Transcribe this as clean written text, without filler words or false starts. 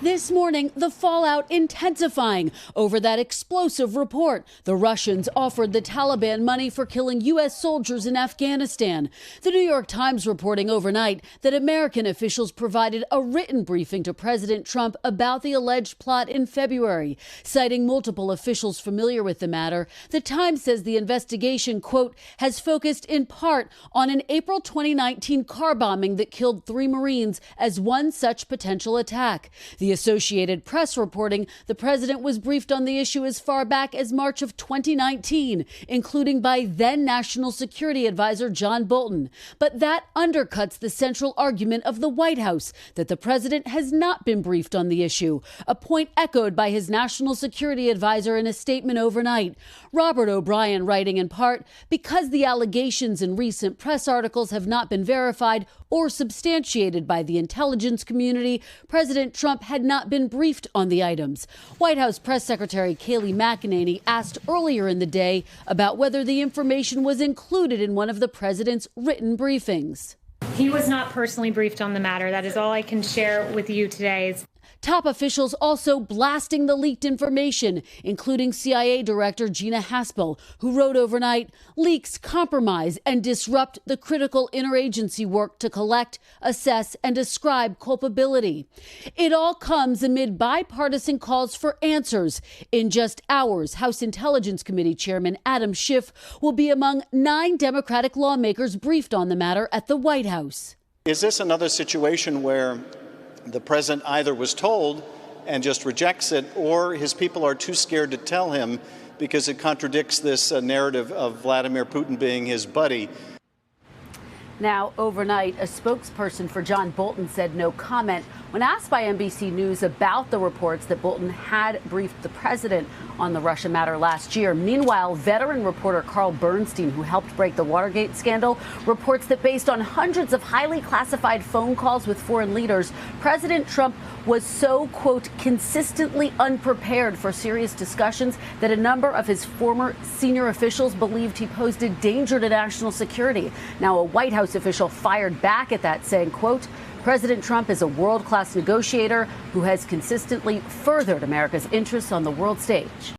This morning, the fallout intensifying over that explosive report. The Russians offered the Taliban money for killing U.S. soldiers in Afghanistan. The New York Times reporting overnight that American officials provided a written briefing to President Trump about the alleged plot in February. Citing multiple officials familiar with the matter, the Times says the investigation, quote, has focused in part on an April 2019 car bombing that killed 3 Marines as one such potential attack. The Associated Press reporting the president was briefed on the issue as far back as March of 2019, including by then National Security Advisor John Bolton. But that undercuts the central argument of the White House that the president has not been briefed on the issue, a point echoed by his National Security Advisor in a statement overnight. Robert O'Brien writing in part, because the allegations in recent press articles have not been verified or substantiated by the intelligence community, President Trump had not been briefed on the items. White House Press Secretary Kayleigh McEnany asked earlier in the day about whether the information was included in one of the president's written briefings. He was not personally briefed on the matter. That is all I can share with you today. Top officials also blasting the leaked information, including CIA Director Gina Haspel, who wrote overnight, leaks compromise and disrupt the critical interagency work to collect, assess, and ascribe culpability. It all comes amid bipartisan calls for answers. In just hours, House Intelligence Committee Chairman Adam Schiff will be among 9 Democratic lawmakers briefed on the matter at the White House. Is this another situation where the president either was told and just rejects it, or his people are too scared to tell him because it contradicts this narrative of Vladimir Putin being his buddy? Now, overnight, a spokesperson for John Bolton said no comment when asked by NBC News about the reports that Bolton had briefed the president on the Russia matter last year. Meanwhile, veteran reporter Carl Bernstein, who helped break the Watergate scandal, reports that based on hundreds of highly classified phone calls with foreign leaders, President Trump was so, quote, consistently unprepared for serious discussions that a number of his former senior officials believed he posed a danger to national security. Now, a White House official fired back at that, saying, quote, President Trump is a world-class negotiator who has consistently furthered America's interests on the world stage.